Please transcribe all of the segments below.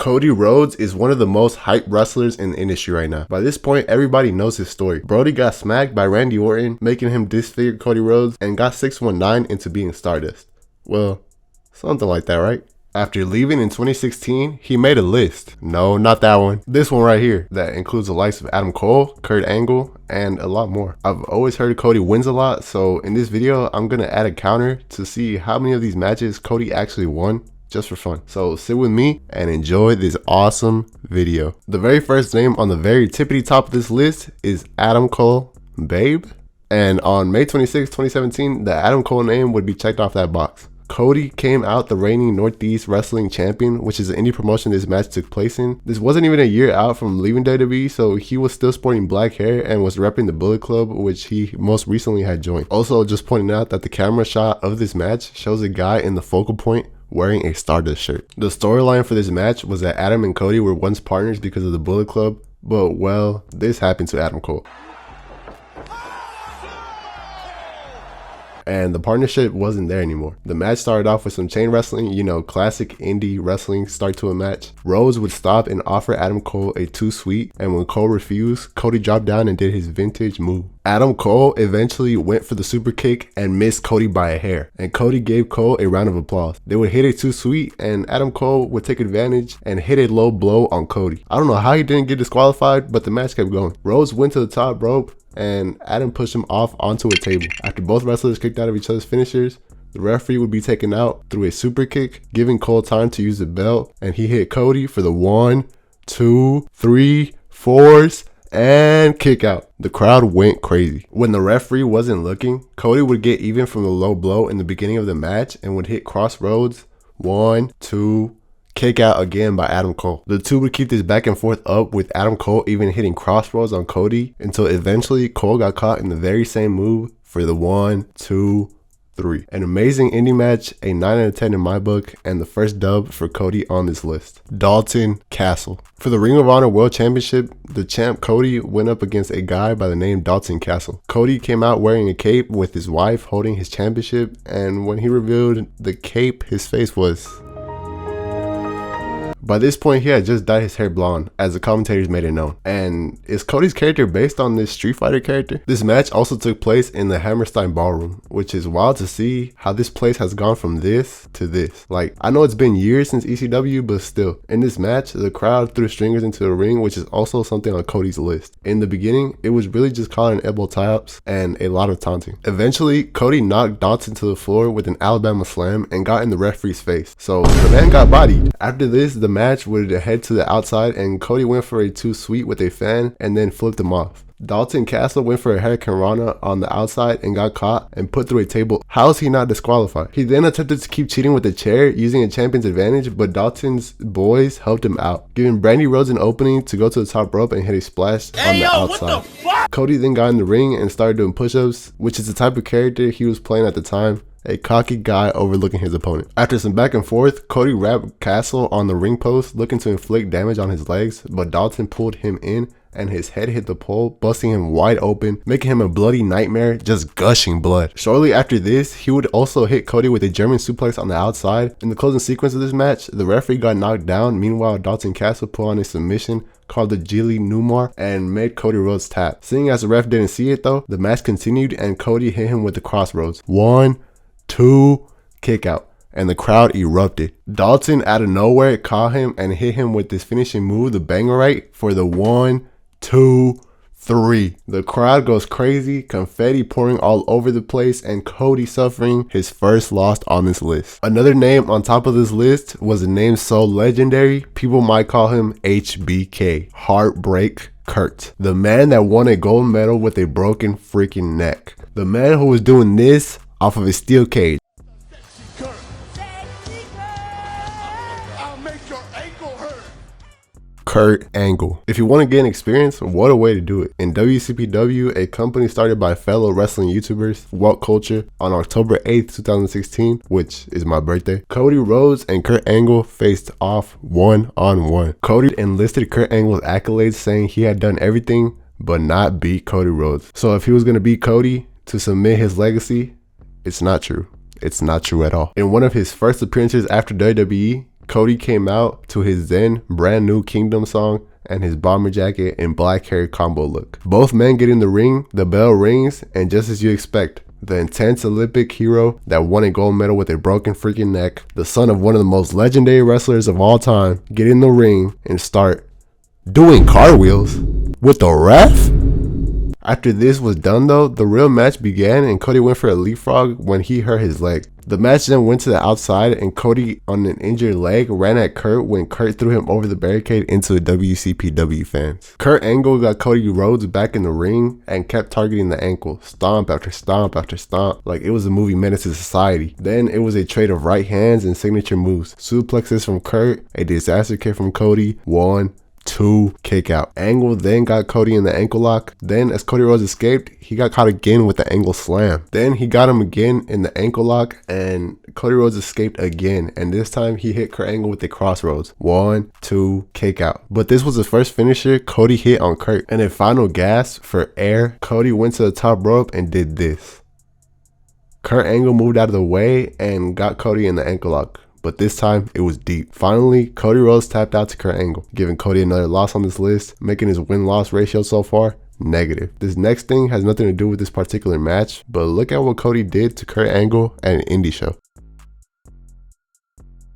Cody Rhodes is one of the most hyped wrestlers in the industry right now. By this point, everybody knows his story. Brody got smacked by Randy Orton, making him disfigure Cody Rhodes, and got 619 into being Stardust. Well, something like that, right? After leaving in 2016, he made a list. No, not that one. This one right here that includes the likes of Adam Cole, Kurt Angle, and a lot more. I've always heard Cody wins a lot, so in this video, I'm gonna add a counter to see how many of these matches Cody actually won, just for fun. So sit with me and enjoy this awesome video. The very first name on the very tippity top of this list is Adam Cole, babe. And on May 26, 2017, the Adam Cole name would be checked off that box. Cody came out the reigning Northeast Wrestling Champion, which is the indie promotion this match took place in. This wasn't even a year out from leaving WWE, so he was still sporting black hair and was repping the Bullet Club, which he most recently had joined. Also, just pointing out that the camera shot of this match shows a guy in the focal point wearing a Stardust shirt. The storyline for this match was that Adam and Cody were once partners because of the Bullet Club, but well, this happened to Adam Cole. And the partnership wasn't there anymore. The match started off with some chain wrestling, you know, classic indie wrestling start to a match. Rhodes would stop and offer Adam Cole a too sweet, and when Cole refused, Cody dropped down and did his vintage move. Adam Cole eventually went for the super kick and missed Cody by a hair, and Cody gave Cole a round of applause. They would hit a too sweet, and Adam Cole would take advantage and hit a low blow on Cody. I don't know how he didn't get disqualified, but the match kept going. Rhodes went to the top rope, and Adam pushed him off onto a table. After both wrestlers kicked out of each other's finishers, the referee would be taken out through a super kick, giving Cole time to use the belt, and he hit Cody for the 1, 2, 3, 4s, and kick out. The crowd went crazy. When the referee wasn't looking, Cody would get even from the low blow in the beginning of the match and would hit crossroads, 1, 2, kick out again by Adam Cole. The two would keep this back and forth up, with Adam Cole even hitting crossroads on Cody, until eventually Cole got caught in the very same move for the 1, 2, 3. An amazing indie match, a 9 out of 10 in my book, and the first dub for Cody on this list. Dalton Castle. For the Ring of Honor World Championship, the champ Cody went up against a guy by the name Dalton Castle. Cody came out wearing a cape with his wife holding his championship, and when he revealed the cape, his face was... By this point, he had just dyed his hair blonde, as the commentators made it known. And is Cody's character based on this Street Fighter character? This match also took place in the Hammerstein Ballroom, which is wild to see how this place has gone from this to this. Like, I know it's been years since ECW, but still. In this match, the crowd threw stringers into the ring, which is also something on Cody's list. In the beginning, it was really just calling elbow tie-ups and a lot of taunting. Eventually, Cody knocked Dalton to the floor with an Alabama slam and got in the referee's face. So the man got bodied. After this, the match would head to the outside, and Cody went for a too sweet with a fan and then flipped him off. Dalton Castle went for a Hurricane Rana on the outside and got caught and put through a table. How is he not disqualified? He then attempted to keep cheating with the chair using a champion's advantage, but Dalton's boys helped him out, giving Brandy Rhodes an opening to go to the top rope and hit a splash on the outside. Cody then got in the ring and started doing push-ups, which is the type of character he was playing at the time. A cocky guy overlooking his opponent. After some back and forth, Cody wrapped Castle on the ring post, looking to inflict damage on his legs, but Dalton pulled him in and his head hit the pole, busting him wide open, making him a bloody nightmare, just gushing blood. Shortly after this, he would also hit Cody with a German suplex on the outside. In the closing sequence of this match, the referee got knocked down. Meanwhile, Dalton Castle put on a submission called the Gili Numar and made Cody Rhodes tap. Seeing as the ref didn't see it though, the match continued and Cody hit him with the crossroads. 1, 2, kick out, and the crowd erupted. Dalton out of nowhere caught him and hit him with this finishing move, the banger right, for the 1, 2, 3. The crowd goes crazy, confetti pouring all over the place, and Cody suffering his first loss on this list. Another name on top of this list was a name so legendary, people might call him HBK, Heartbreak Kurt. The man that won a gold medal with a broken freaking neck. The man who was doing this off of a steel cage. Kurt Angle. If you want to gain experience, what a way to do it. In WCPW, a company started by fellow wrestling YouTubers, What Culture, on October 8th, 2016, which is my birthday, Cody Rhodes and Kurt Angle faced off one-on-one. Cody enlisted Kurt Angle's accolades, saying he had done everything but not beat Cody Rhodes. So if he was going to beat Cody to submit his legacy, it's not true. It's not true at all. In one of his first appearances after WWE, Cody came out to his then brand new Kingdom song and his bomber jacket and black hair combo look. Both men get in the ring, the bell rings, and just as you expect, the intense Olympic hero that won a gold medal with a broken freaking neck, the son of one of the most legendary wrestlers of all time, get in the ring and start doing cartwheels with the ref? After this was done though, the real match began and Cody went for a leapfrog when he hurt his leg. The match then went to the outside and Cody, on an injured leg, ran at Kurt when Kurt threw him over the barricade into the WCPW fans. Kurt Angle got Cody Rhodes back in the ring and kept targeting the ankle, stomp after stomp after stomp, like it was a movie Menace to Society. Then it was a trade of right hands and signature moves. Suplexes from Kurt, a disaster kick from Cody, 1, 2, kick out. Angle then got Cody in the ankle lock. Then as Cody Rhodes escaped, he got caught again with the angle slam. Then he got him again in the ankle lock and Cody Rhodes escaped again. And this time he hit Kurt Angle with the crossroads. 1, 2, kick out. But this was the first finisher Cody hit on Kurt. And a final gasp for air, Cody went to the top rope and did this. Kurt Angle moved out of the way and got Cody in the ankle lock. But this time, it was deep. Finally, Cody Rhodes tapped out to Kurt Angle, giving Cody another loss on this list, making his win-loss ratio so far negative. This next thing has nothing to do with this particular match, but look at what Cody did to Kurt Angle at an indie show.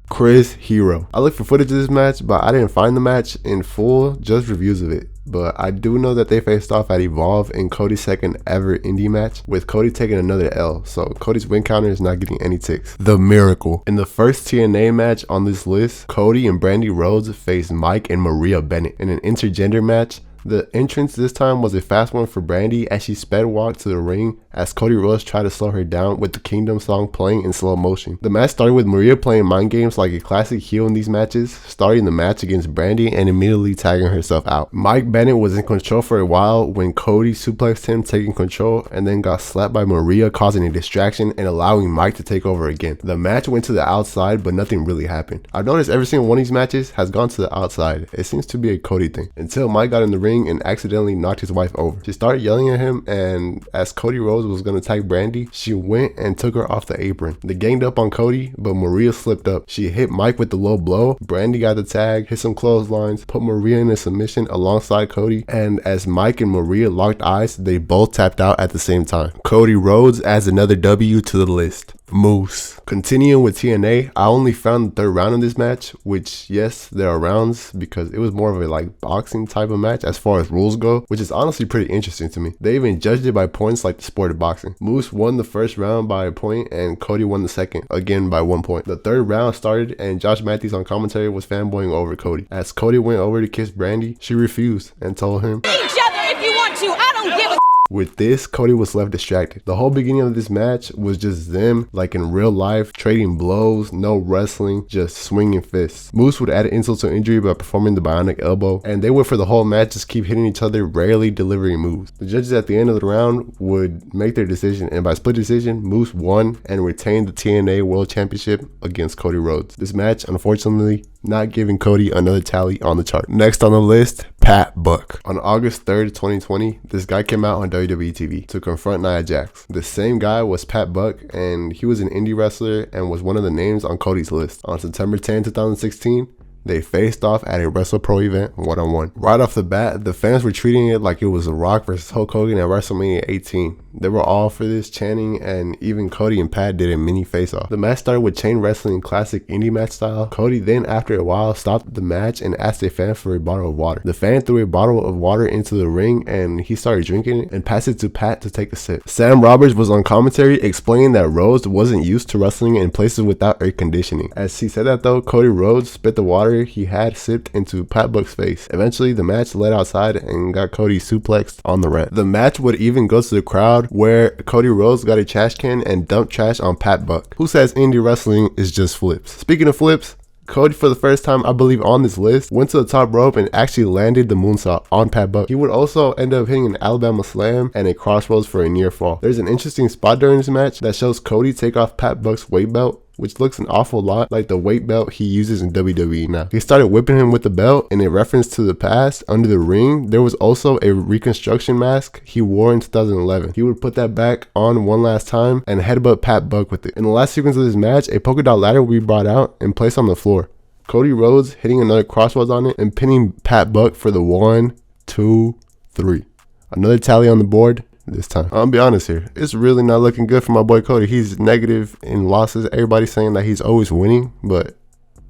Chris Hero. I looked for footage of this match, but I didn't find the match in full, just reviews of it. But I do know that they faced off at Evolve in Cody's second ever indie match, with Cody taking another L, so Cody's win counter is not getting any ticks. The Miracle. In the first TNA match on this list, Cody and Brandy Rhodes faced Mike and Maria Bennett in an intergender match. The entrance this time was a fast one for Brandy as she sped walked to the ring as Cody Rhodes tried to slow her down with the Kingdom song playing in slow motion. The match started with Maria playing mind games like a classic heel in these matches, starting the match against Brandy and immediately tagging herself out. Mike Bennett was in control for a while when Cody suplexed him, taking control, and then got slapped by Maria, causing a distraction and allowing Mike to take over again. The match went to the outside, but nothing really happened. I've noticed every single one of these matches has gone to the outside. It seems to be a Cody thing, until Mike got in the ring and accidentally knocked his wife over. She started yelling at him, and as Cody Rhodes was going to tag Brandy, she went and took her off the apron. They ganged up on Cody, but Maria slipped up. She hit Mike with the low blow. Brandy got the tag, hit some clotheslines, put Maria in a submission alongside Cody, and as Mike and Maria locked eyes, they both tapped out at the same time. Cody Rhodes adds another W to the list. Moose. Continuing with TNA, I only found the third round in this match, which yes, there are rounds because it was more of a like boxing type of match as far as rules go, which is honestly pretty interesting to me. They even judged it by points like the sport of boxing. Moose won the first round by a point and Cody won the second, again by 1 point. The third round started and Josh Matthews on commentary was fanboying over Cody. As Cody went over to kiss Brandy, she refused and told him, "Each other if you want to, I don't give a." With this, Cody was left distracted. The whole beginning of this match was just them, like in real life, trading blows, no wrestling, just swinging fists. Moose would add insult to injury by performing the bionic elbow, and they would for the whole match just keep hitting each other, rarely delivering moves. The judges at the end of the round would make their decision, and by split decision, Moose won and retained the TNA World Championship against Cody Rhodes. This match, unfortunately, not giving Cody another tally on the chart. Next on the list, Pat Buck. On August 3rd, 2020, this guy came out on WWE TV to confront Nia Jax. The same guy was Pat Buck, and he was an indie wrestler and was one of the names on Cody's list. On September 10, 2016, they faced off at a WrestlePro event one-on-one. Right off the bat, the fans were treating it like it was The Rock versus Hulk Hogan at WrestleMania 18. They were all for this, chanting, and even Cody and Pat did a mini face-off. The match started with chain wrestling classic indie match style. Cody then, after a while, stopped the match and asked a fan for a bottle of water. The fan threw a bottle of water into the ring and he started drinking it and passed it to Pat to take a sip. Sam Roberts was on commentary explaining that Rhodes wasn't used to wrestling in places without air conditioning. As he said that though, Cody Rhodes spit the water he had sipped into Pat Buck's face. Eventually, the match led outside and got Cody suplexed on the ramp. The match would even go to the crowd where Cody Rhodes got a trash can and dumped trash on Pat Buck, who says indie wrestling is just flips. Speaking of flips, Cody, for the first time, I believe, on this list, went to the top rope and actually landed the moonsault on Pat Buck. He would also end up hitting an Alabama slam and a crossroads for a near fall. There's an interesting spot during this match that shows Cody take off Pat Buck's weight belt, which looks an awful lot like the weight belt he uses in WWE now. He started whipping him with the belt in a reference to the past. Under the ring, there was also a reconstruction mask he wore in 2011. He would put that back on one last time and headbutt Pat Buck with it. In the last sequence of this match, a polka dot ladder would be brought out and placed on the floor. Cody Rhodes hitting another crossroads on it and pinning Pat Buck for the 1, 2, 3. Another tally on the board this time. I'll be honest here. It's really not looking good for my boy Cody. He's negative in losses. Everybody's saying that he's always winning, but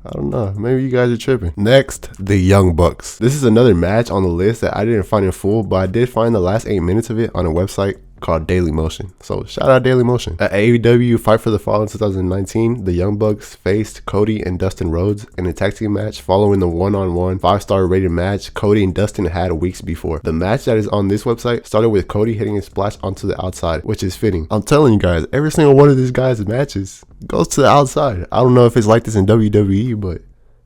I don't know. Maybe you guys are tripping. Next, the Young Bucks. This is another match on the list that I didn't find in full, but I did find the last 8 minutes of it on a website called Daily Motion. So shout out Daily Motion. At AEW Fight for the Fall in 2019, the Young Bucks faced Cody and Dustin Rhodes in a tag team match following the one-on-one 5-star rated match Cody and Dustin had weeks before. The match that is on this website started with Cody hitting a splash onto the outside, which is fitting. I'm telling you guys, every single one of these guys' matches goes to the outside. I don't know if it's like this in WWE, but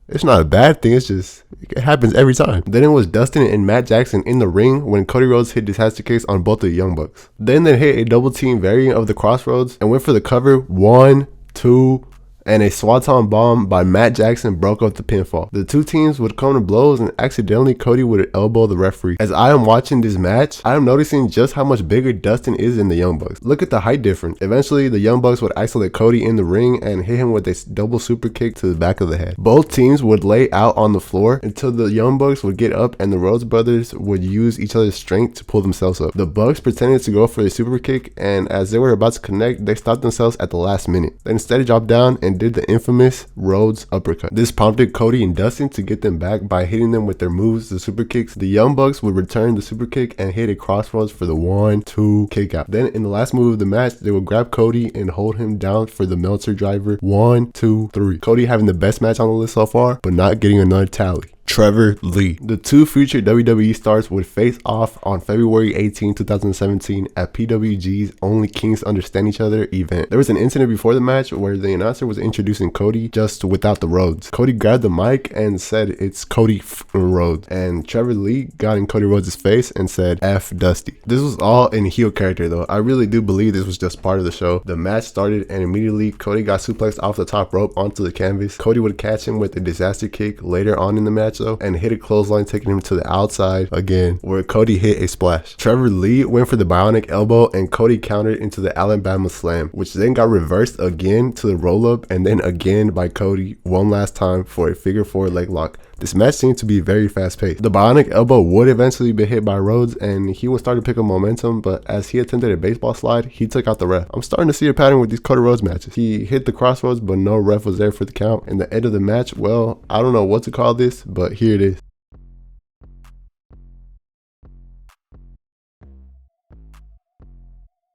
it's not a bad thing. It's just, it happens every time. Then it was Dustin and Matt Jackson in the ring when Cody Rhodes hit disaster kicks on both the Young Bucks. Then they hit a double team variant of the Crossroads and went for the cover. 1, 2, and a swanton bomb by Matt Jackson broke up the pinfall. The two teams would come to blows and accidentally Cody would elbow the referee. As I am watching this match, I am noticing just how much bigger Dustin is than the Young Bucks. Look at the height difference. Eventually, the Young Bucks would isolate Cody in the ring and hit him with a double super kick to the back of the head. Both teams would lay out on the floor until the Young Bucks would get up and the Rhodes brothers would use each other's strength to pull themselves up. The Bucks pretended to go for a super kick, and as they were about to connect, they stopped themselves at the last minute. They instead dropped down and did the infamous Rhodes uppercut. This prompted Cody and Dustin to get them back by hitting them with their moves, the super kicks. The Young Bucks would return the super kick and hit a crossroads for the 1, 2 kick out. Then in the last move of the match, they would grab Cody and hold him down for the Meltzer driver. 1, 2, 3. Cody having the best match on the list so far, but not getting another tally. Trevor Lee. The two future WWE stars would face off on February 18, 2017 at PWG's Only Kings Understand Each Other event. There was an incident before the match where the announcer was introducing Cody just without the Rhodes. Cody grabbed the mic and said it's Cody Rhodes, and Trevor Lee got in Cody Rhodes' face and said F Dusty. This was all in heel character though. I really do believe this was just part of the show. The match started and immediately Cody got suplexed off the top rope onto the canvas. Cody would catch him with a disaster kick later on in the match though, and hit a clothesline, taking him to the outside again, where Cody hit a splash. Trevor Lee went for the bionic elbow and Cody countered into the Alabama slam, which then got reversed again to the roll up and then again by Cody one last time for a figure 4 leg lock. This match seemed to be very fast paced. The bionic elbow would eventually be hit by Rhodes and he would start to pick up momentum, but as he attempted a baseball slide, he took out the ref. I'm starting to see a pattern with these Cody Rhodes matches. He hit the crossroads, but no ref was there for the count. And the end of the match, well, I don't know what to call this, but here it is.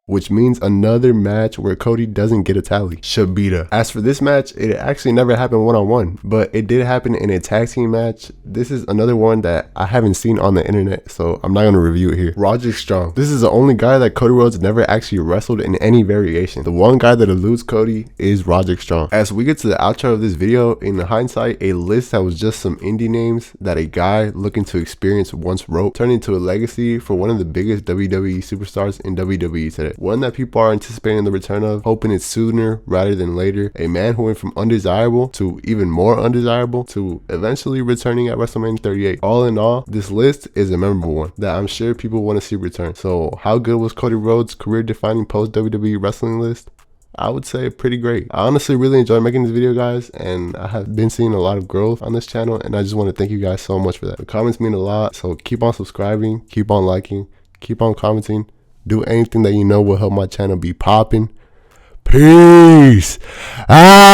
Which means another match where Cody doesn't get a tally. Shabita. As for this match, it actually never happened one-on-one, but it did happen in a tag team match. This is another one that I haven't seen on the internet, so I'm not going to review it here. Roderick Strong. This is the only guy that Cody Rhodes never actually wrestled in any variation. The one guy that eludes Cody is Roderick Strong. As we get to the outro of this video, in hindsight, a list that was just some indie names that a guy looking to experience once wrote turned into a legacy for one of the biggest WWE superstars in WWE today. One that people are anticipating the return of, hoping it's sooner rather than later. A man who went from undesirable to even more undesirable to eventually returning at WrestleMania 38. All in all, this list is a memorable one that I'm sure people want to see return. So how good was Cody Rhodes' career-defining post-WWE wrestling list? I would say pretty great. I honestly really enjoyed making this video, guys, and I have been seeing a lot of growth on this channel, and I just want to thank you guys so much for that. The comments mean a lot, so keep on subscribing, keep on liking, keep on commenting. Do anything that you know will help my channel be popping. Peace out.